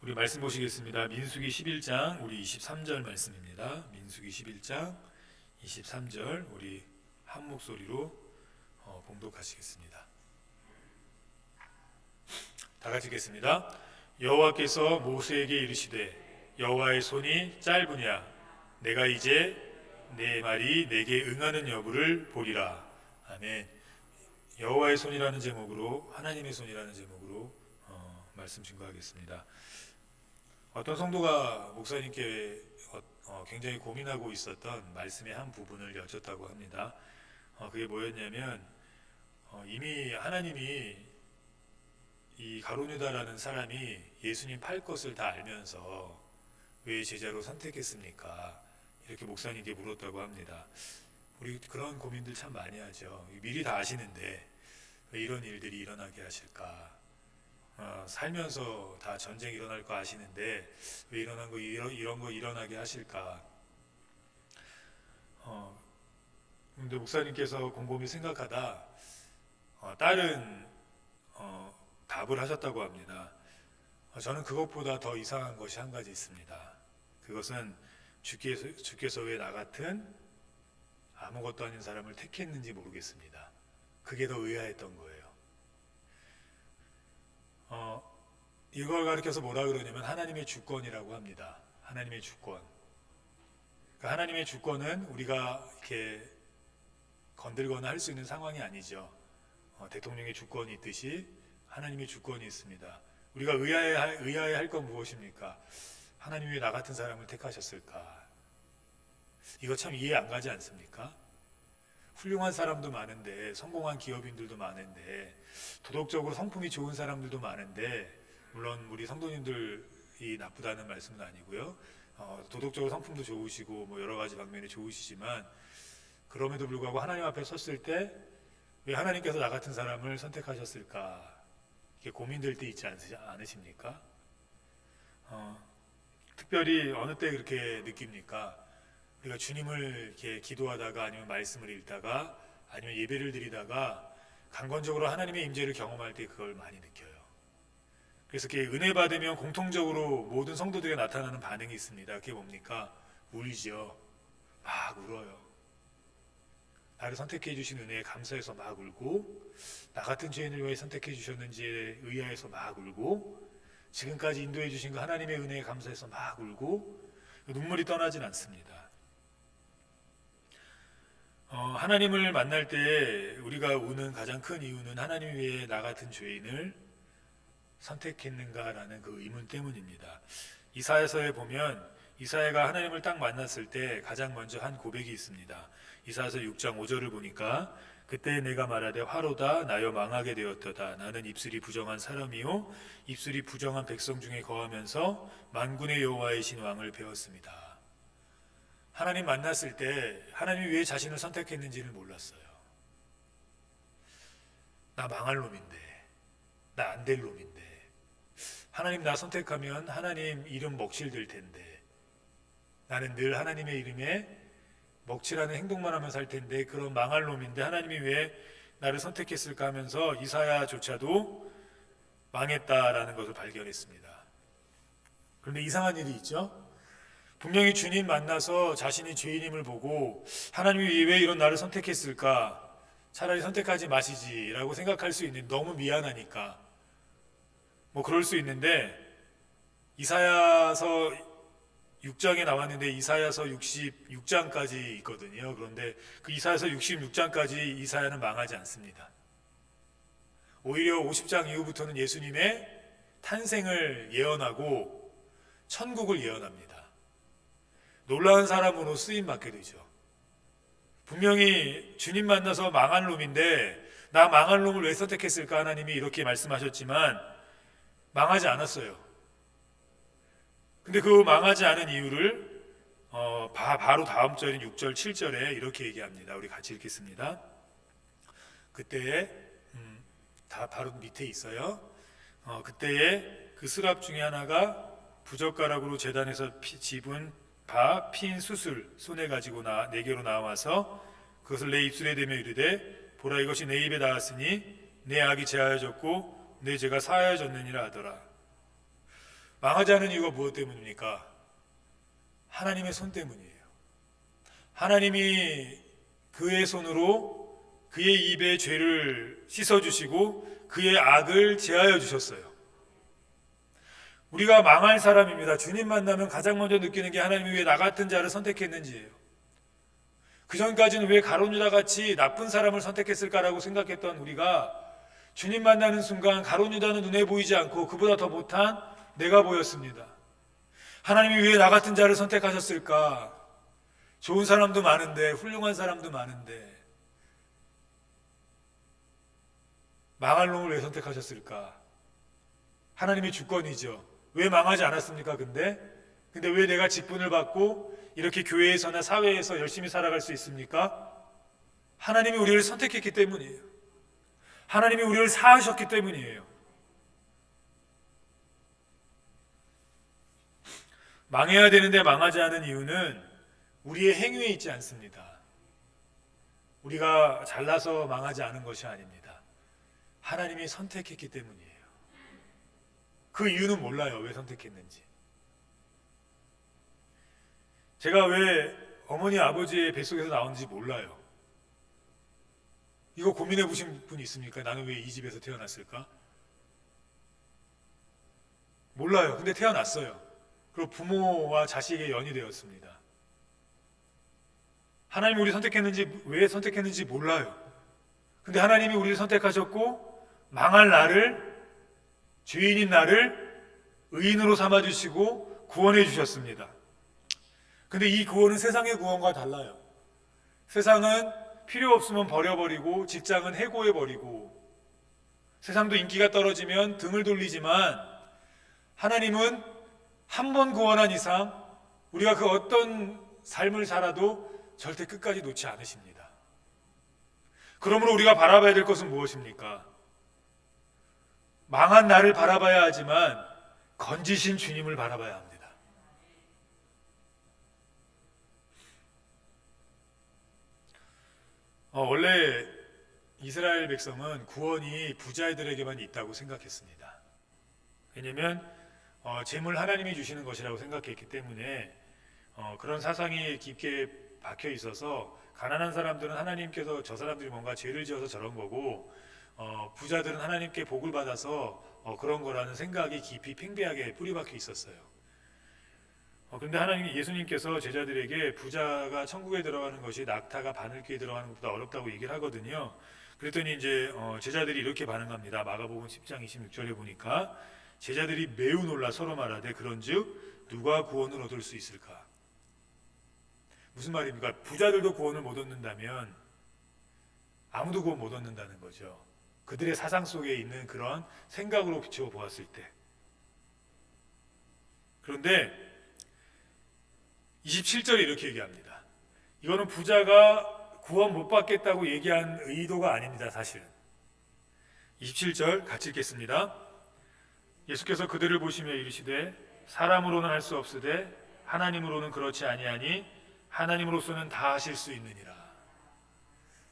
우리 말씀 보시겠습니다. 민수기 11장 우리 23절 말씀입니다. 민수기 11장 23절 우리 한 목소리로 봉독하시겠습니다. 다 같이 읽겠습니다. 여호와께서 모세에게 이르시되 여호와의 손이 짧으냐 내가 이제 내 말이 내게 응하는 여부를 보리라. 아멘. 여호와의 손이라는 제목으로, 하나님의 손이라는 제목으로 말씀 증거하겠습니다. 어떤 성도가 목사님께 굉장히 고민하고 있었던 말씀의 한 부분을 여쭙다고 합니다. 그게 뭐였냐면 이미 하나님이 이 가룟유다라는 사람이 예수님 팔 것을 다 알면서 왜 제자로 선택했습니까? 이렇게 목사님께 물었다고 합니다. 우리 그런 고민들 참 많이 하죠. 미리 다 아시는데 왜 이런 일들이 일어나게 하실까? 살면서 다 전쟁 일어날 거 아시는데 왜 이런 거 일어나게 하실까? 근데 목사님께서 곰곰이 생각하다 다른 답을 하셨다고 합니다. 저는 그것보다 더 이상한 것이 한 가지 있습니다. 그것은 주께서 왜 나 같은 아무것도 아닌 사람을 택했는지 모르겠습니다. 그게 더 의아했던 거예요. 이걸 가리켜서 뭐라 그러냐면 하나님의 주권이라고 합니다. 하나님의 주권. 그러니까 하나님의 주권은 우리가 이렇게 건들거나 할 수 있는 상황이 아니죠. 대통령의 주권이 있듯이 하나님의 주권이 있습니다. 우리가 의아해할 건 무엇입니까? 하나님이 왜 나 같은 사람을 택하셨을까? 이거 참 이해 안 가지 않습니까? 훌륭한 사람도 많은데, 성공한 기업인들도 많은데, 도덕적으로 성품이 좋은 사람들도 많은데, 물론 우리 성도님들이 나쁘다는 말씀은 아니고요. 도덕적으로 성품도 좋으시고 뭐 여러 가지 방면이 좋으시지만 그럼에도 불구하고 하나님 앞에 섰을 때 왜 하나님께서 나 같은 사람을 선택하셨을까? 이렇게 고민될 때 있지 않으십니까? 특별히 어느 때 그렇게 느낍니까? 우리가 주님을 이렇게 기도하다가 아니면 말씀을 읽다가 아니면 예배를 드리다가 강건적으로 하나님의 임재를 경험할 때 그걸 많이 느껴요. 그래서 이렇게 은혜 받으면 공통적으로 모든 성도들에게 나타나는 반응이 있습니다. 그게 뭡니까? 울지요. 막 울어요. 나를 선택해 주신 은혜에 감사해서 막 울고, 나 같은 죄인을 왜 선택해 주셨는지에 의아해서 막 울고, 지금까지 인도해 주신 그 하나님의 은혜에 감사해서 막 울고, 눈물이 떠나진 않습니다. 하나님을 만날 때 우리가 우는 가장 큰 이유는 하나님 외에 나 같은 죄인을 선택했는가라는 그 의문 때문입니다. 이사야서에 보면 이사야가 하나님을 딱 만났을 때 가장 먼저 한 고백이 있습니다. 이사야서 6장 5절을 보니까 그때 내가 말하되 화로다 나여 망하게 되었도다. 나는 입술이 부정한 사람이요 입술이 부정한 백성 중에 거하면서 만군의 여호와의 신왕을 배웠습니다. 하나님 만났을 때 하나님이 왜 자신을 선택했는지를 몰랐어요. 나 망할 놈인데, 나 안 될 놈인데, 하나님 나 선택하면 하나님 이름 먹칠될 텐데, 나는 늘 하나님의 이름에 먹칠하는 행동만 하면 살 텐데 그런 망할 놈인데 하나님이 왜 나를 선택했을까 하면서 이사야조차도 망했다라는 것을 발견했습니다. 그런데 이상한 일이 있죠. 분명히 주님 만나서 자신이 죄인임을 보고 하나님이 왜 이런 나를 선택했을까? 차라리 선택하지 마시지라고 생각할 수 있는, 너무 미안하니까 뭐 그럴 수 있는데, 이사야서 6장에 나왔는데 이사야서 66장까지 있거든요. 그런데 그 이사야서 66장까지 이사야는 망하지 않습니다. 오히려 50장 이후부터는 예수님의 탄생을 예언하고 천국을 예언합니다. 놀라운 사람으로 쓰임 받게 되죠. 분명히 주님 만나서 망할 놈인데 나 망할 놈을 왜 선택했을까? 하나님이 이렇게 말씀하셨지만 망하지 않았어요. 근데 그 망하지 않은 이유를 바로 다음 절인 6절 7절에 이렇게 얘기합니다. 우리 같이 읽겠습니다. 그때에 다 바로 밑에 있어요. 그때에 그 스랍 중에 하나가 부젓가락으로 제단에서 집은 바 핀 숯을 손에 가지고 내게로 나와서 그것을 내 입술에 대며 이르되 보라 이것이 내 입에 닿았으니 내 악이 제하여졌고 내 죄가 사하여졌느니라 하더라. 망하지 않은 이유가 무엇 때문입니까? 하나님의 손 때문이에요. 하나님이 그의 손으로 그의 입의 죄를 씻어주시고 그의 악을 제하여 주셨어요. 우리가 망할 사람입니다. 주님 만나면 가장 먼저 느끼는 게 하나님이 왜 나 같은 자를 선택했는지예요. 그 전까지는 왜 가룟 유다 같이 나쁜 사람을 선택했을까라고 생각했던 우리가 주님 만나는 순간 가룟 유다는 눈에 보이지 않고 그보다 더 못한 내가 보였습니다. 하나님이 왜 나 같은 자를 선택하셨을까? 좋은 사람도 많은데, 훌륭한 사람도 많은데 망할 놈을 왜 선택하셨을까? 하나님의 주권이죠. 왜 망하지 않았습니까? 근데 왜 내가 직분을 받고 이렇게 교회에서나 사회에서 열심히 살아갈 수 있습니까? 하나님이 우리를 선택했기 때문이에요. 하나님이 우리를 사하셨기 때문이에요. 망해야 되는데 망하지 않은 이유는 우리의 행위에 있지 않습니다. 우리가 잘나서 망하지 않은 것이 아닙니다. 하나님이 선택했기 때문이에요. 그 이유는 몰라요. 왜 선택했는지. 제가 왜 어머니 아버지의 뱃속에서 나온지 몰라요. 이거 고민해 보신 분 있습니까? 나는 왜 이 집에서 태어났을까? 몰라요. 근데 태어났어요. 그리고 부모와 자식의 연이 되었습니다. 하나님이 우리 선택했는지, 왜 선택했는지 몰라요. 근데 하나님이 우리를 선택하셨고 망할 나를, 죄인인 나를 의인으로 삼아주시고 구원해 주셨습니다. 근데 이 구원은 세상의 구원과 달라요. 세상은 필요 없으면 버려버리고 직장은 해고해버리고 세상도 인기가 떨어지면 등을 돌리지만 하나님은 한 번 구원한 이상 우리가 그 어떤 삶을 살아도 절대 끝까지 놓지 않으십니다. 그러므로 우리가 바라봐야 될 것은 무엇입니까? 망한 나를 바라봐야 하지만 건지신 주님을 바라봐야 합니다. 원래 이스라엘 백성은 구원이 부자들에게만 있다고 생각했습니다. 왜냐하면 재물 하나님이 주시는 것이라고 생각했기 때문에 그런 사상이 깊게 박혀 있어서 가난한 사람들은 하나님께서 저 사람들이 뭔가 죄를 지어서 저런 거고 부자들은 하나님께 복을 받아서 그런 거라는 생각이 깊이 팽배하게 뿌리박혀 있었어요. 그런데 예수님께서 제자들에게 부자가 천국에 들어가는 것이 낙타가 바늘귀에 들어가는 것보다 어렵다고 얘기를 하거든요. 그랬더니 이제 제자들이 이렇게 반응합니다. 마가복음 10장 26절에 보니까 제자들이 매우 놀라 서로 말하되 그런즉 누가 구원을 얻을 수 있을까? 무슨 말입니까? 부자들도 구원을 못 얻는다면 아무도 구원 못 얻는다는 거죠. 그들의 사상 속에 있는 그런 생각으로 비추어 보았을 때. 그런데 27절에 이렇게 얘기합니다. 이거는 부자가 구원 못 받겠다고 얘기한 의도가 아닙니다. 사실은 27절 같이 읽겠습니다. 예수께서 그들을 보시며 이르시되 사람으로는 할 수 없으되 하나님으로는 그렇지 아니하니 하나님으로서는 다 하실 수 있느니라.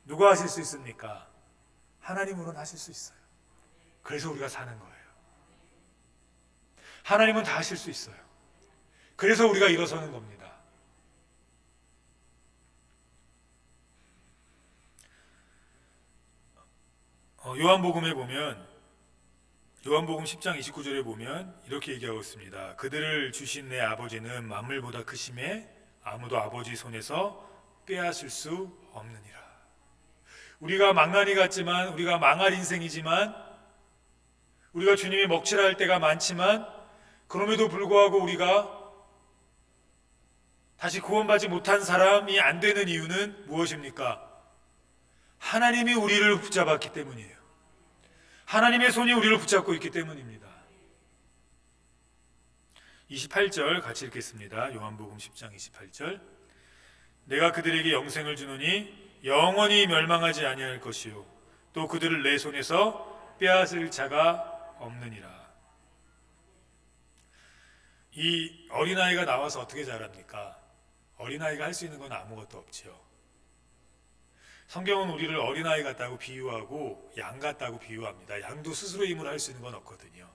누가 하실 수 있습니까? 하나님으로는 하실 수 있어요. 그래서 우리가 사는 거예요. 하나님은 다 하실 수 있어요. 그래서 우리가 일어서는 겁니다. 요한복음에 보면 요한복음 10장 29절에 보면 이렇게 얘기하고 있습니다. 그들을 주신 내 아버지는 만물보다 크심에 아무도 아버지 손에서 빼앗을 수 없느니라. 우리가 망나니 같지만 우리가 망할 인생이지만 우리가 주님이 먹칠할 할 때가 많지만 그럼에도 불구하고 우리가 다시 구원받지 못한 사람이 안 되는 이유는 무엇입니까? 하나님이 우리를 붙잡았기 때문이에요. 하나님의 손이 우리를 붙잡고 있기 때문입니다. 28절 같이 읽겠습니다. 요한복음 10장 28절. 내가 그들에게 영생을 주노니 영원히 멸망하지 아니할 것이요 또 그들을 내 손에서 빼앗을 자가 없느니라. 이 어린아이가 나와서 어떻게 자랍니까? 어린아이가 할 수 있는 건 아무것도 없죠. 성경은 우리를 어린아이 같다고 비유하고 양 같다고 비유합니다. 양도 스스로 힘으로 할 수 있는 건 없거든요.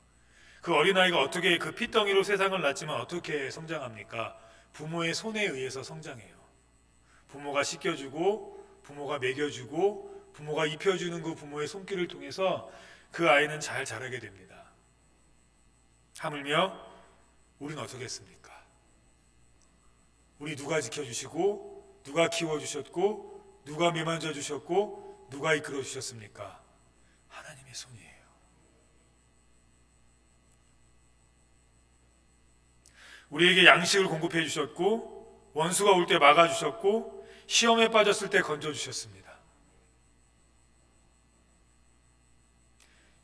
그 어린아이가 어떻게 그 핏덩이로 세상을 낳지만 어떻게 성장합니까? 부모의 손에 의해서 성장해요. 부모가 씻겨주고 부모가 먹여주고 부모가 입혀주는 그 부모의 손길을 통해서 그 아이는 잘 자라게 됩니다. 하물며 우리는 어떻게 했습니까? 우리 누가 지켜주시고 누가 키워주셨고 누가 매만져 주셨고 누가 이끌어 주셨습니까? 하나님의 손이에요. 우리에게 양식을 공급해 주셨고 원수가 올 때 막아 주셨고 시험에 빠졌을 때 건져 주셨습니다.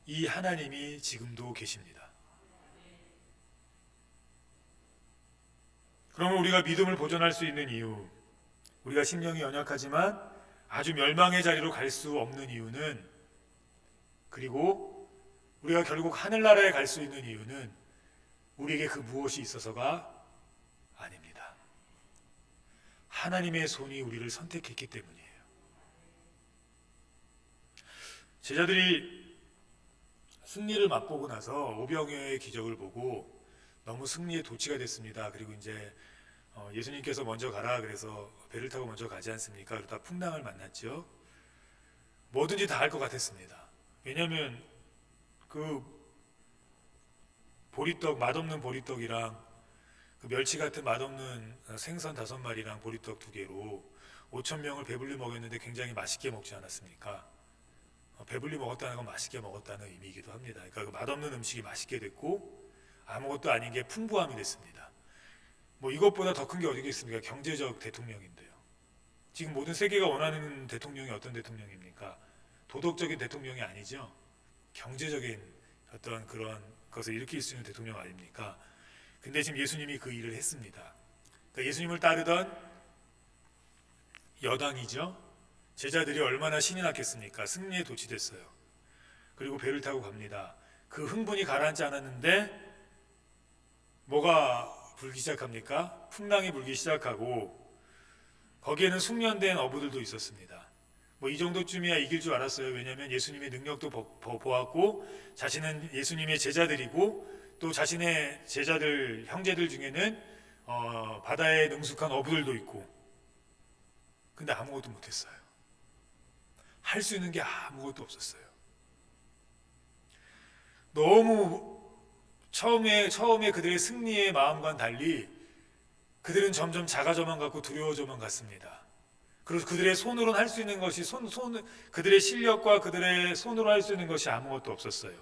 이 하나님이 지금도 계십니다. 그러면 우리가 믿음을 보존할 수 있는 이유, 우리가 심령이 연약하지만 아주 멸망의 자리로 갈 수 없는 이유는, 그리고 우리가 결국 하늘나라에 갈 수 있는 이유는 우리에게 그 무엇이 있어서가 아닙니다. 하나님의 손이 우리를 선택했기 때문이에요. 제자들이 승리를 맛보고 나서 오병이어의 기적을 보고 너무 승리의 도취가 됐습니다. 그리고 이제 예수님께서 먼저 가라 그래서 배를 타고 먼저 가지 않습니까? 그러다 풍랑을 만났죠. 뭐든지 다 할 것 같았습니다. 왜냐하면 그 보리떡, 맛없는 보리떡이랑 그 멸치 같은 맛없는 생선 5마리랑 보리떡 2개로 5,000명을 배불리 먹였는데 굉장히 맛있게 먹지 않았습니까? 배불리 먹었다는 건 맛있게 먹었다는 의미이기도 합니다. 그러니까 그 맛없는 음식이 맛있게 됐고 아무것도 아닌 게 풍부함이 됐습니다. 뭐 이것보다 더 큰 게 어디 있습니까? 경제적 대통령인데요. 지금 모든 세계가 원하는 대통령이 어떤 대통령입니까? 도덕적인 대통령이 아니죠. 경제적인 어떤 그런 것을 일으킬 수 있는 대통령 아닙니까? 근데 지금 예수님이 그 일을 했습니다. 그러니까 예수님을 따르던 여당이죠. 제자들이 얼마나 신이 났겠습니까? 승리에 도취됐어요. 그리고 배를 타고 갑니다. 그 흥분이 가라앉지 않았는데 뭐가 불기 시작합니까? 풍랑이 불기 시작하고 거기에는 숙련된 어부들도 있었습니다. 뭐 이 정도쯤이야 이길 줄 알았어요. 왜냐하면 예수님의 능력도 보았고 자신은 예수님의 제자들이고 또 자신의 제자들 형제들 중에는 바다에 능숙한 어부들도 있고, 근데 아무것도 못했어요. 할 수 있는 게 아무것도 없었어요. 너무 처음에 그들의 승리의 마음과는 달리 그들은 점점 작아져만 갔고 두려워져만 갔습니다. 그래서 그들의 손으로는 할 수 있는 것이 그들의 실력과 그들의 손으로 할 수 있는 것이 아무것도 없었어요.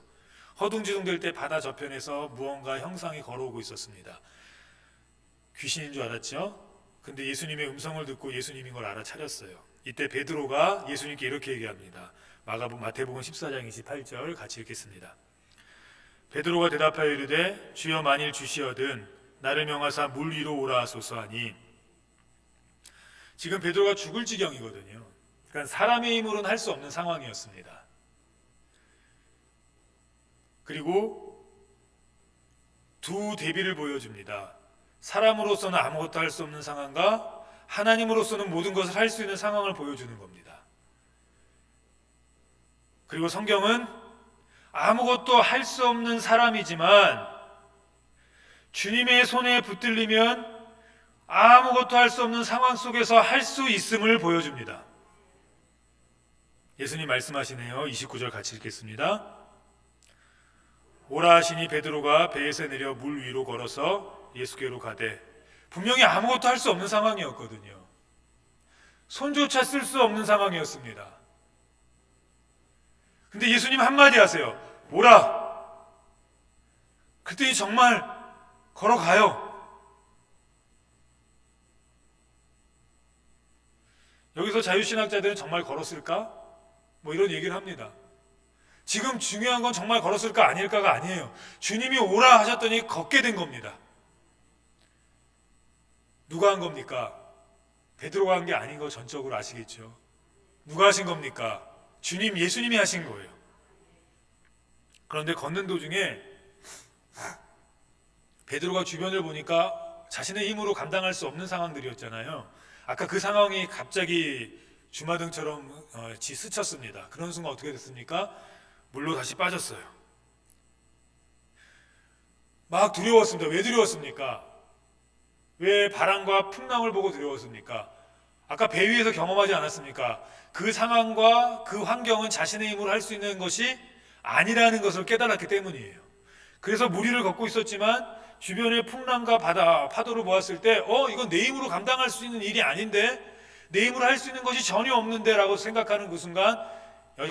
허둥지둥 될 때 바다 저편에서 무언가 형상이 걸어오고 있었습니다. 귀신인 줄 알았죠? 근데 예수님의 음성을 듣고 예수님인 걸 알아차렸어요. 이때 베드로가 예수님께 이렇게 얘기합니다. 마태복음 14장 28절 같이 읽겠습니다. 베드로가 대답하여 이르되 주여 만일 주시어든 나를 명하사 물 위로 오라 하소서 하니, 지금 베드로가 죽을 지경이거든요. 그러니까 사람의 힘으로는 할 수 없는 상황이었습니다. 그리고 두 대비를 보여줍니다. 사람으로서는 아무것도 할 수 없는 상황과 하나님으로서는 모든 것을 할 수 있는 상황을 보여주는 겁니다. 그리고 성경은 아무것도 할 수 없는 사람이지만 주님의 손에 붙들리면 아무것도 할 수 없는 상황 속에서 할 수 있음을 보여줍니다. 예수님 말씀하시네요. 29절 같이 읽겠습니다. 오라 하시니 베드로가 배에서 내려 물 위로 걸어서 예수께로 가되, 분명히 아무것도 할 수 없는 상황이었거든요. 손조차 쓸 수 없는 상황이었습니다. 근데 예수님 한마디 하세요. 오라. 그랬더니 정말 걸어가요. 여기서 자유신학자들은 정말 걸었을까? 뭐 이런 얘기를 합니다. 지금 중요한 건 정말 걸었을까 아닐까가 아니에요. 주님이 오라 하셨더니 걷게 된 겁니다. 누가 한 겁니까? 베드로가 한 게 아닌 거 전적으로 아시겠죠? 누가 하신 겁니까? 주님, 예수님이 하신 거예요. 그런데 걷는 도중에 베드로가 주변을 보니까 자신의 힘으로 감당할 수 없는 상황들이었잖아요. 아까 그 상황이 갑자기 주마등처럼 스쳤습니다. 그런 순간 어떻게 됐습니까? 물로 다시 빠졌어요. 막 두려웠습니다. 왜 두려웠습니까? 왜 바람과 풍랑을 보고 두려웠습니까? 아까 배 위에서 경험하지 않았습니까? 그 상황과 그 환경은 자신의 힘으로 할 수 있는 것이 아니라는 것을 깨달았기 때문이에요. 그래서 무리를 걷고 있었지만 주변의 풍랑과 바다, 파도를 보았을 때 이건 내 힘으로 감당할 수 있는 일이 아닌데, 내 힘으로 할 수 있는 것이 전혀 없는데 라고 생각하는 그 순간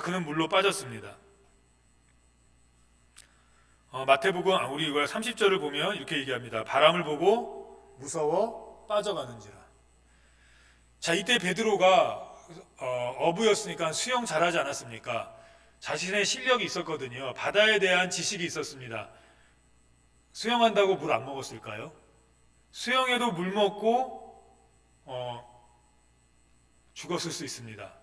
그는 물로 빠졌습니다. 마태복음 우리 이거 30절을 보면 이렇게 얘기합니다. 바람을 보고 무서워 빠져가는지라. 자, 이때 베드로가 어부였으니까 수영 잘하지 않았습니까? 자신의 실력이 있었거든요. 바다에 대한 지식이 있었습니다. 수영한다고 물 안 먹었을까요? 수영해도 물 먹고 죽었을 수 있습니다.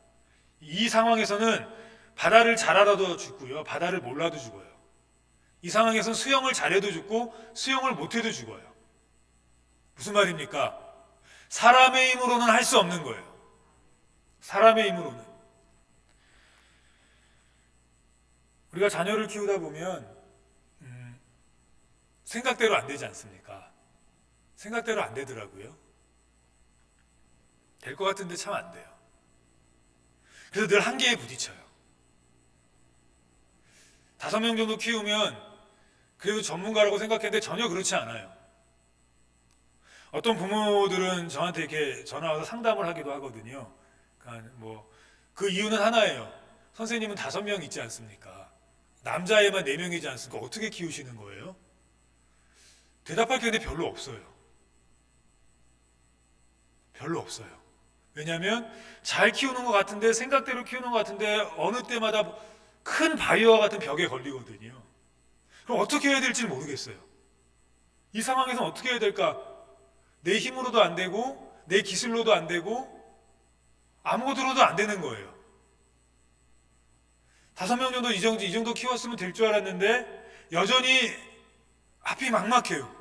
이 상황에서는 바다를 잘 알아도 죽고요, 바다를 몰라도 죽어요. 이 상황에서는 수영을 잘해도 죽고 수영을 못해도 죽어요. 무슨 말입니까? 사람의 힘으로는 할 수 없는 거예요. 사람의 힘으로는. 우리가 자녀를 키우다 보면 생각대로 안 되지 않습니까? 생각대로 안 되더라고요. 될 것 같은데 참 안 돼요. 그래서 늘 한계에 부딪혀요. 5명 정도 키우면 그래도 전문가라고 생각했는데 전혀 그렇지 않아요. 어떤 부모들은 저한테 이렇게 전화 와서 상담을 하기도 하거든요. 그러니까 그 이유는 하나예요. 선생님은 5명 있지 않습니까? 남자애만 4명이지 않습니까? 어떻게 키우시는 거예요? 대답할 게 근데 별로 없어요. 별로 없어요. 왜냐하면 잘 키우는 것 같은데, 생각대로 키우는 것 같은데 어느 때마다 큰 바위와 같은 벽에 걸리거든요. 그럼 어떻게 해야 될지 모르겠어요. 이 상황에서 어떻게 해야 될까? 내 힘으로도 안 되고 내 기술로도 안 되고 아무것으로도 안 되는 거예요. 5명 정도 이 정도 키웠으면 될 줄 알았는데 여전히 앞이 막막해요.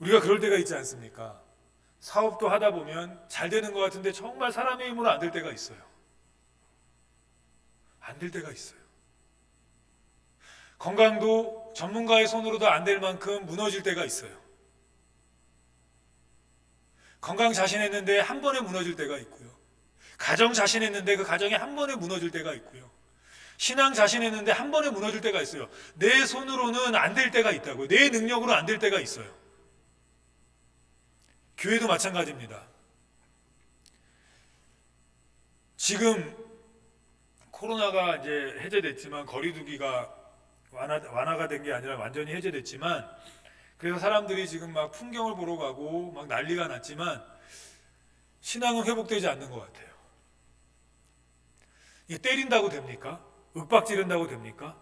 우리가 그럴 때가 있지 않습니까? 사업도 하다 보면 잘 되는 것 같은데 정말 사람의 힘으로 안 될 때가 있어요. 안 될 때가 있어요. 건강도 전문가의 손으로도 안 될 만큼 무너질 때가 있어요. 건강 자신했는데 한 번에 무너질 때가 있고요. 가정 자신했는데 그 가정이 한 번에 무너질 때가 있고요. 신앙 자신했는데 한 번에 무너질 때가 있어요. 내 손으로는 안 될 때가 있다고요. 내 능력으로 안 될 때가 있어요. 교회도 마찬가지입니다. 지금 코로나가 이제 해제됐지만, 거리두기가 완화가 된 게 아니라 완전히 해제됐지만, 그래서 사람들이 지금 막 풍경을 보러 가고 막 난리가 났지만 신앙은 회복되지 않는 것 같아요. 이게 때린다고 됩니까? 윽박지른다고 됩니까?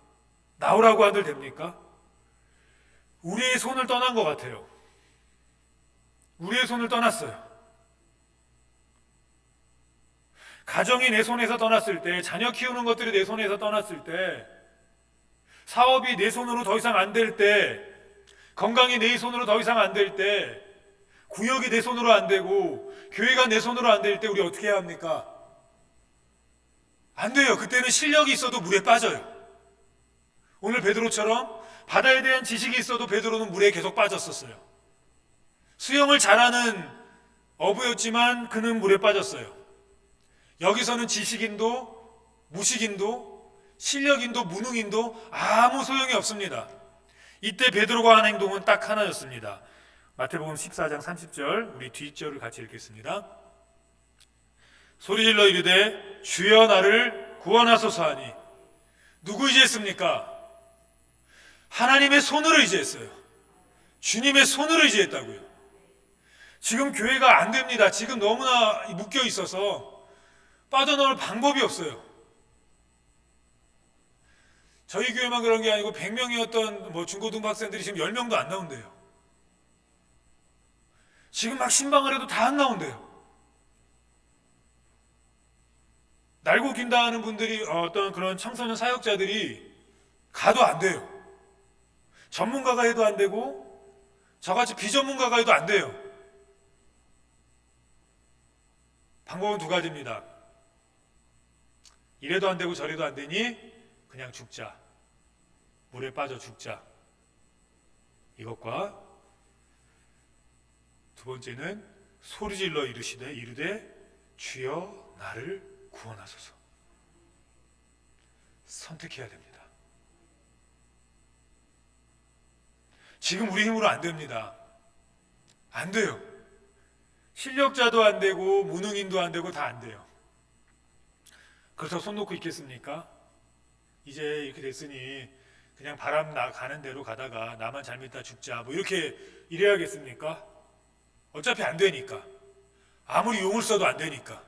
나오라고 한들 됩니까? 우리의 손을 떠난 것 같아요. 우리의 손을 떠났어요. 가정이 내 손에서 떠났을 때, 자녀 키우는 것들이 내 손에서 떠났을 때, 사업이 내 손으로 더 이상 안 될 때, 건강이 내 손으로 더 이상 안 될 때, 구역이 내 손으로 안 되고 교회가 내 손으로 안 될 때 우리 어떻게 해야 합니까? 안 돼요. 그때는 실력이 있어도 물에 빠져요. 오늘 베드로처럼 바다에 대한 지식이 있어도 베드로는 물에 계속 빠졌었어요. 수영을 잘하는 어부였지만 그는 물에 빠졌어요. 여기서는 지식인도 무식인도 실력인도 무능인도 아무 소용이 없습니다. 이때 베드로가 한 행동은 딱 하나였습니다. 마태복음 14장 30절, 우리 뒷절을 같이 읽겠습니다. 소리질러 이르되 주여 나를 구원하소서 하니. 누구 의지했습니까? 하나님의 손으로 의지했어요. 주님의 손으로 의지했다고요. 지금 교회가 안 됩니다. 지금 너무나 묶여 있어서 빠져나올 방법이 없어요. 저희 교회만 그런 게 아니고 100명이었던 중고등부 학생들이 지금 10명도 안 나온대요. 지금 막 신방을 해도 다 안 나온대요. 날고 긴다 하는 분들이, 어떤 그런 청소년 사역자들이 가도 안 돼요. 전문가가 해도 안 되고 저같이 비전문가가 해도 안 돼요. 방법은 2가지입니다. 이래도 안 되고 저래도 안 되니 그냥 죽자. 물에 빠져 죽자. 이것과 두 번째는 소리질러 이르되 주여 나를 구원하소서. 선택해야 됩니다. 지금 우리 힘으로 안 됩니다. 안 돼요. 실력자도 안 되고 무능인도 안 되고 다 안 돼요. 그렇다고 손 놓고 있겠습니까? 이제 이렇게 됐으니 그냥 바람 가는 대로 가다가 나만 잘 믿다 죽자 뭐 이렇게 이래야겠습니까? 어차피 안 되니까. 아무리 용을 써도 안 되니까.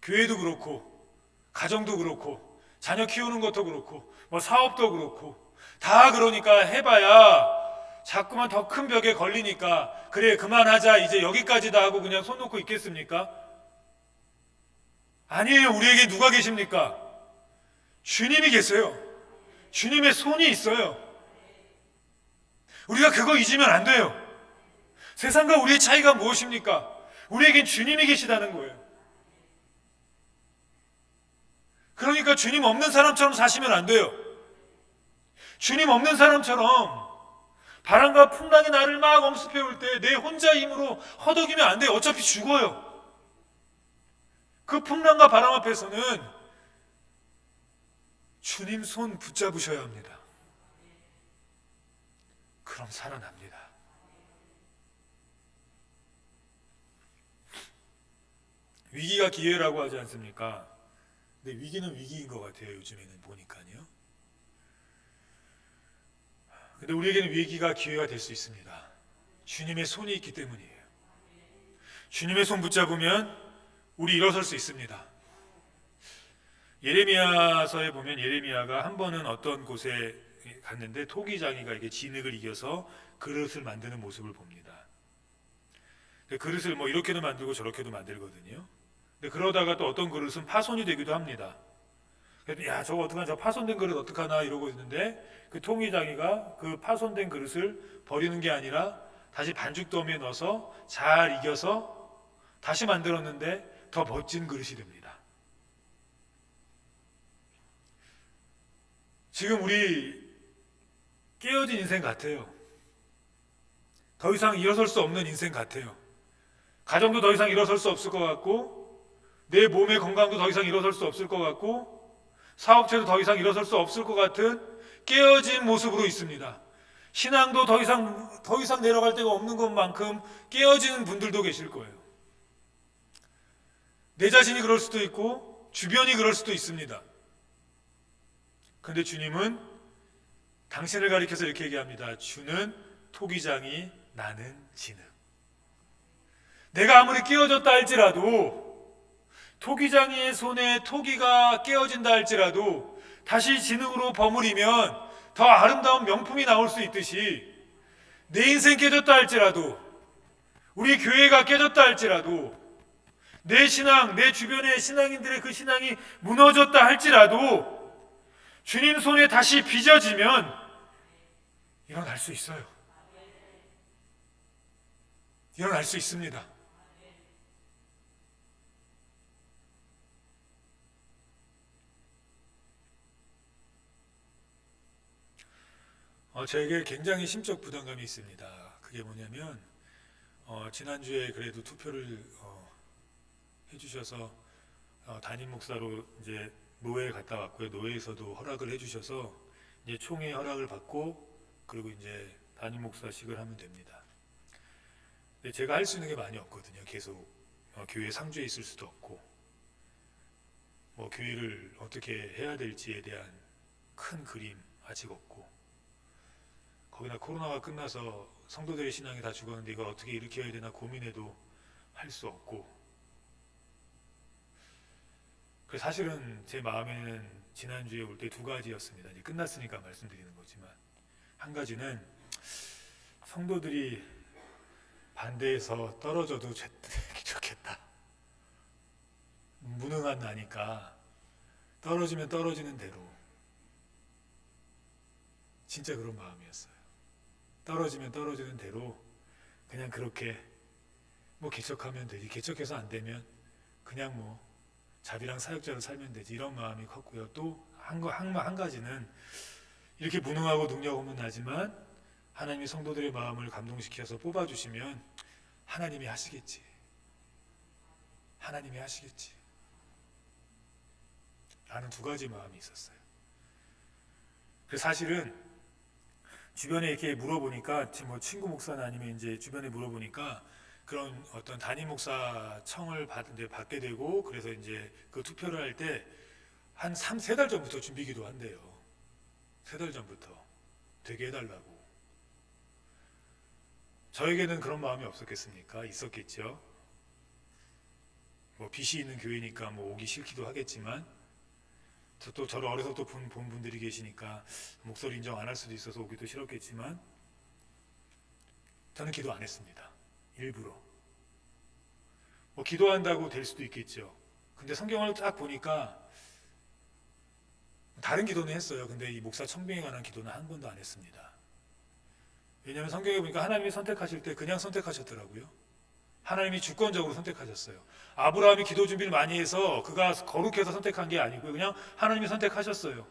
교회도 그렇고 가정도 그렇고 자녀 키우는 것도 그렇고 뭐 사업도 그렇고 다 그러니까 해봐야 자꾸만 더 큰 벽에 걸리니까 그래 그만하자 이제 여기까지다 하고 그냥 손 놓고 있겠습니까? 아니에요. 우리에게 누가 계십니까? 주님이 계세요. 주님의 손이 있어요. 우리가 그거 잊으면 안 돼요. 세상과 우리의 차이가 무엇입니까? 우리에겐 주님이 계시다는 거예요. 그러니까 주님 없는 사람처럼 사시면 안 돼요. 주님 없는 사람처럼 바람과 풍랑이 나를 막 엄습해 올 때 내 혼자 힘으로 허덕이면 안 돼요. 어차피 죽어요. 그 풍랑과 바람 앞에서는 주님 손 붙잡으셔야 합니다. 그럼 살아납니다. 위기가 기회라고 하지 않습니까? 근데 위기는 위기인 것 같아요. 요즘에는 보니까요. 근데 우리에게는 위기가 기회가 될 수 있습니다. 주님의 손이 있기 때문이에요. 주님의 손 붙잡으면 우리 일어설 수 있습니다. 예레미야서에 보면 예레미야가 한 번은 어떤 곳에 갔는데 토기장이가 이게 진흙을 이겨서 그릇을 만드는 모습을 봅니다. 그릇을 뭐 이렇게도 만들고 저렇게도 만들거든요. 근데 그러다가 또 어떤 그릇은 파손이 되기도 합니다. 그래서 야 저거 어떡하나 저 파손된 그릇 어떡하나 이러고 있는데 그 통이장이가 그 파손된 그릇을 버리는 게 아니라 다시 반죽 더미에 넣어서 잘 이겨서 다시 만들었는데 더 멋진 그릇이 됩니다. 지금 우리 깨어진 인생 같아요. 더 이상 일어설 수 없는 인생 같아요. 가정도 더 이상 일어설 수 없을 것 같고 내 몸의 건강도 더 이상 일어설 수 없을 것 같고 사업체도 더 이상 일어설 수 없을 것 같은 깨어진 모습으로 있습니다. 신앙도 더 이상 내려갈 데가 없는 것만큼 깨어지는 분들도 계실 거예요. 내 자신이 그럴 수도 있고 주변이 그럴 수도 있습니다. 그런데 주님은 당신을 가리켜서 이렇게 얘기합니다. 주는 토기장이 나는 진흙. 내가 아무리 깨어졌다 할지라도 토기장이의 손에 토기가 깨어진다 할지라도 다시 진흙으로 버무리면 더 아름다운 명품이 나올 수 있듯이 내 인생 깨졌다 할지라도 우리 교회가 깨졌다 할지라도 내 신앙, 내 주변의 신앙인들의 그 신앙이 무너졌다 할지라도 주님 손에 다시 빚어지면 일어날 수 있어요. 일어날 수 있습니다. 저에게 굉장히 심적 부담감이 있습니다. 그게 뭐냐면 지난주에 그래도 투표를 해주셔서 담임 목사로 이제 노회에 갔다 왔고요. 노회에서도 허락을 해주셔서 이제 총회 허락을 받고 그리고 이제 담임 목사식을 하면 됩니다. 근데 제가 할 수 있는 게 많이 없거든요. 계속 교회 상주에 있을 수도 없고 뭐 교회를 어떻게 해야 될지에 대한 큰 그림 아직 없고 거기다 코로나가 끝나서 성도들의 신앙이 다 죽었는데 이걸 어떻게 일으켜야 되나 고민해도 할 수 없고 그래서 사실은 제 마음에는 지난주에 올 때 두 가지였습니다. 이제 끝났으니까 말씀드리는 거지만 한 가지는 성도들이 반대해서 떨어져도 좋겠다. 무능한 나니까 떨어지면 떨어지는 대로 진짜 그런 마음이었어요. 떨어지면 떨어지는 대로 그냥 그렇게 뭐 개척하면 되지 개척해서 안 되면 그냥 뭐 자비랑 사역자로 살면 되지 이런 마음이 컸고요. 또 한 가지는 이렇게 무능하고 능력 없는 나지만 하나님이 성도들의 마음을 감동시켜서 뽑아주시면 하나님이 하시겠지. 하나님이 하시겠지. 라는 두 가지 마음이 있었어요. 그래서 사실은 주변에 이렇게 물어보니까, 뭐 친구 목사나 아니면 이제 주변에 물어보니까 그런 어떤 담임 목사 청을 받게 되고, 그래서 이제 그 투표를 할 때 한 3-4달 전부터 준비 기도한대요. 3달 전부터 되게 해달라고. 저에게는 그런 마음이 없었겠습니까? 있었겠죠. 뭐 빚이 있는 교회니까 뭐 오기 싫기도 하겠지만, 또 저를 어려서부터 본 분들이 계시니까 목소리 인정 안 할 수도 있어서 오기도 싫었겠지만, 저는 기도 안 했습니다. 일부러. 뭐 기도한다고 될 수도 있겠죠. 근데 성경을 딱 보니까 다른 기도는 했어요. 근데 이 목사 청빙에 관한 기도는 한 번도 안 했습니다. 왜냐하면 성경에 보니까 하나님이 선택하실 때 그냥 선택하셨더라고요. 하나님이 주권적으로 선택하셨어요. 아브라함이 기도 준비를 많이 해서 그가 거룩해서 선택한 게 아니고요. 그냥 하나님이 선택하셨어요.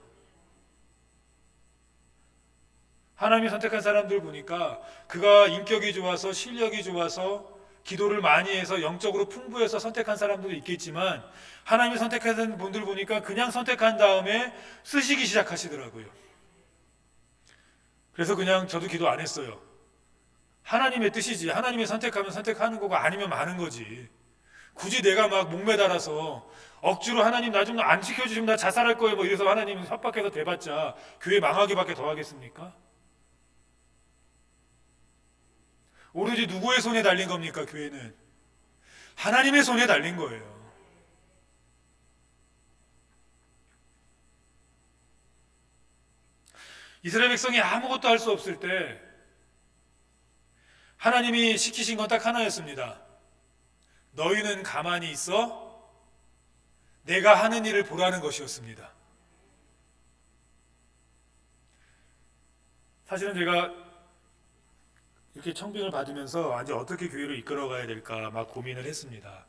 하나님이 선택한 사람들 보니까 그가 인격이 좋아서 실력이 좋아서 기도를 많이 해서 영적으로 풍부해서 선택한 사람들도 있겠지만, 하나님이 선택한 분들 보니까 그냥 선택한 다음에 쓰시기 시작하시더라고요. 그래서 그냥 저도 기도 안 했어요. 하나님의 뜻이지. 하나님이 선택하면 선택하는 거고 아니면 마는 거지. 굳이 내가 막 목매달아서 억지로 하나님 나 좀 안 지켜주시면 나 자살할 거예요 뭐 이래서 하나님 협박해서 대봤자 교회 망하기밖에 더 하겠습니까? 오로지 누구의 손에 달린 겁니까? 교회는 하나님의 손에 달린 거예요. 이스라엘 백성이 아무것도 할 수 없을 때 하나님이 시키신 건 딱 하나였습니다. 너희는 가만히 있어 내가 하는 일을 보라는 것이었습니다. 사실은 제가 이렇게 청빙을 받으면서 이제 어떻게 교회를 이끌어가야 될까 막 고민을 했습니다.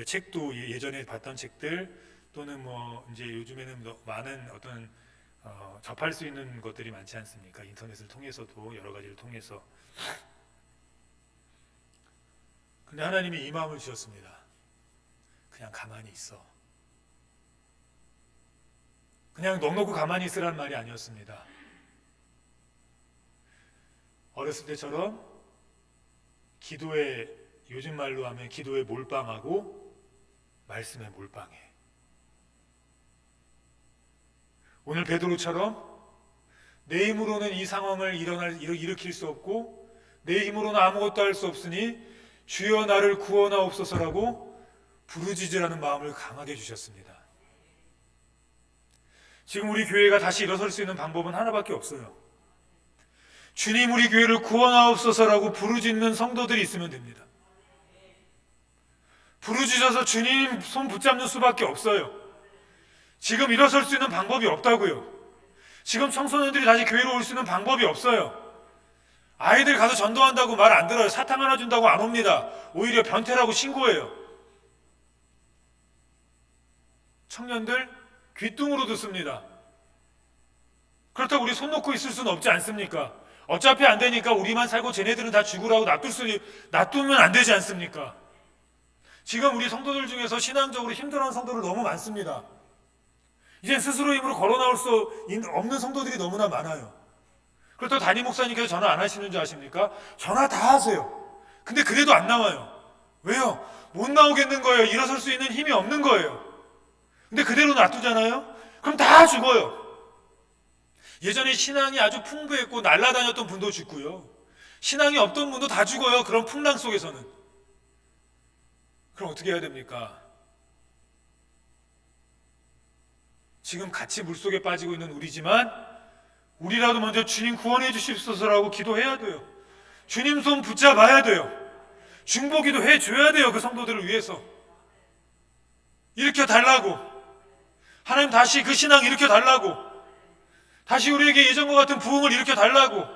책도 예전에 봤던 책들 또는 뭐 이제 요즘에는 많은 어떤 접할 수 있는 것들이 많지 않습니까? 인터넷을 통해서도 여러 가지를 통해서. 근데 하나님이 이 마음을 주셨습니다. 그냥 가만히 있어. 그냥 넉넉히 가만히 있으라는 말이 아니었습니다. 어렸을 때처럼 기도에, 요즘 말로 하면 기도에 몰빵하고 말씀에 몰빵해. 오늘 베드로처럼 내 힘으로는 이 상황을 일으킬 수 없고 내 힘으로는 아무것도 할 수 없으니 주여 나를 구원하옵소서라고 부르짖으라는 마음을 강하게 주셨습니다. 지금 우리 교회가 다시 일어설 수 있는 방법은 하나밖에 없어요. 주님 우리 교회를 구원하옵소서라고 부르짖는 성도들이 있으면 됩니다. 부르짖어서 주님 손 붙잡는 수밖에 없어요. 지금 일어설 수 있는 방법이 없다고요. 지금 청소년들이 다시 교회로 올 수 있는 방법이 없어요. 아이들 가서 전도한다고 말 안 들어요. 사탕 하나 준다고 안 옵니다. 오히려 변태라고 신고해요. 청년들 귀뚱으로 듣습니다. 그렇다고 우리 손 놓고 있을 수는 없지 않습니까? 어차피 안 되니까 우리만 살고 쟤네들은 다 죽으라고 놔두면 안 되지 않습니까? 지금 우리 성도들 중에서 신앙적으로 힘들어하는 성도들 너무 많습니다. 이제 스스로 힘으로 걸어 나올 수 없는 성도들이 너무나 많아요. 그렇다고 담임 목사님께서 전화 안 하시는 줄 아십니까? 전화 다 하세요. 근데 그래도 안 나와요. 왜요? 못 나오겠는 거예요. 일어설 수 있는 힘이 없는 거예요. 근데 그대로 놔두잖아요? 그럼 다 죽어요. 예전에 신앙이 아주 풍부했고 날아다녔던 분도 죽고요. 신앙이 없던 분도 다 죽어요. 그런 풍랑 속에서는. 그럼 어떻게 해야 됩니까? 지금 같이 물속에 빠지고 있는 우리지만 우리라도 먼저 주님 구원해 주십소서라고 기도해야 돼요. 주님 손 붙잡아야 돼요. 중보기도 해줘야 돼요. 그 성도들을 위해서. 일으켜 달라고. 하나님 다시 그 신앙 일으켜 달라고. 다시 우리에게 예전과 같은 부흥을 일으켜 달라고.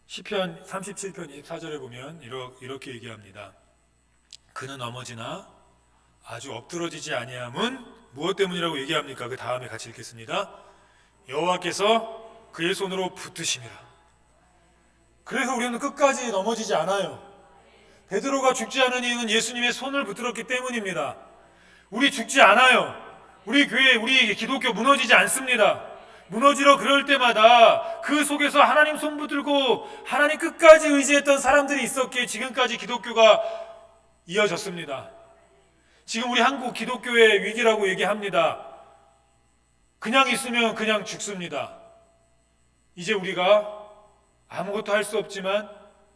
시편 37편 24절에 보면 이렇게 얘기합니다. 그는 넘어지나 아주 엎드러지지 아니함은 무엇 때문이라고 얘기합니까? 그 다음에 같이 읽겠습니다. 여호와께서 그의 손으로 붙드심이라. 그래서 우리는 끝까지 넘어지지 않아요. 베드로가 죽지 않은 이유는 예수님의 손을 붙들었기 때문입니다. 우리 죽지 않아요. 우리 교회, 우리 기독교 무너지지 않습니다. 무너지러 그럴 때마다 그 속에서 하나님 손 붙들고 하나님 끝까지 의지했던 사람들이 있었기에 지금까지 기독교가 이어졌습니다. 지금 우리 한국 기독교의 위기라고 얘기합니다. 그냥 있으면 그냥 죽습니다. 이제 우리가 아무것도 할 수 없지만,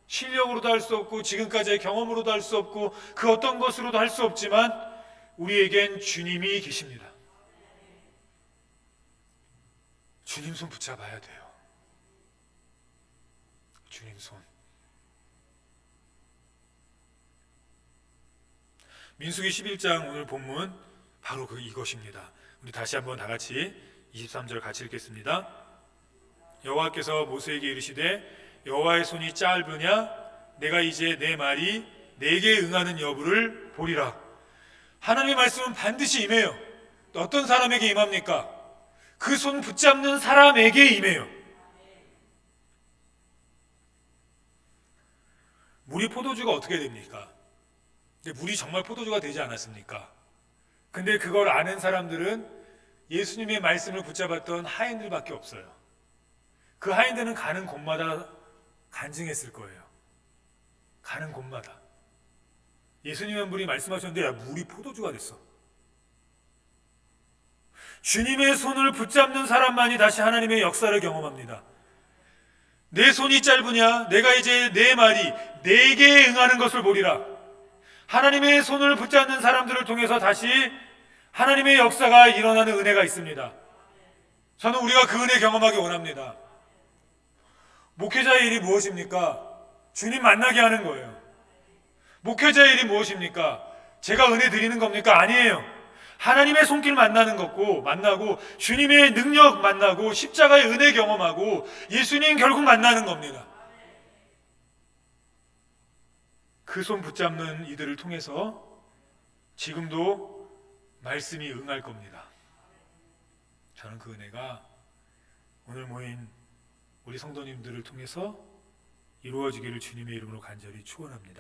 실력으로도 할 수 없고 지금까지의 경험으로도 할 수 없고 그 어떤 것으로도 할 수 없지만 우리에겐 주님이 계십니다. 주님 손 붙잡아야 돼요. 주님 손. 민수기 11장 오늘 본문 바로 이것입니다. 우리 다시 한번 다 같이 23절 같이 읽겠습니다. 여호와께서 모세에게 이르시되 여호와의 손이 짧으냐 내가 이제 내 말이 내게 응하는 여부를 보리라. 하나님의 말씀은 반드시 임해요. 어떤 사람에게 임합니까? 그 손 붙잡는 사람에게 임해요. 물이 포도주가 어떻게 됩니까? 근데 물이 정말 포도주가 되지 않았습니까? 근데 그걸 아는 사람들은 예수님의 말씀을 붙잡았던 하인들밖에 없어요. 그 하인들은 가는 곳마다 간증했을 거예요. 가는 곳마다 예수님의 분이 말씀하셨는데 야, 물이 포도주가 됐어. 주님의 손을 붙잡는 사람만이 다시 하나님의 역사를 경험합니다. 내 손이 짧으냐 내가 이제 내 말이 내게 응하는 것을 보리라. 하나님의 손을 붙잡는 사람들을 통해서 다시 하나님의 역사가 일어나는 은혜가 있습니다. 저는 우리가 그 은혜 경험하기 원합니다. 목회자의 일이 무엇입니까? 주님 만나게 하는 거예요. 목회자의 일이 무엇입니까? 제가 은혜 드리는 겁니까? 아니에요. 하나님의 손길 만나고 주님의 능력 만나고 십자가의 은혜 경험하고 예수님 결국 만나는 겁니다. 그 손 붙잡는 이들을 통해서 지금도 말씀이 응할 겁니다. 저는 그 은혜가 오늘 모인 우리 성도님들을 통해서 이루어지기를 주님의 이름으로 간절히 축원합니다.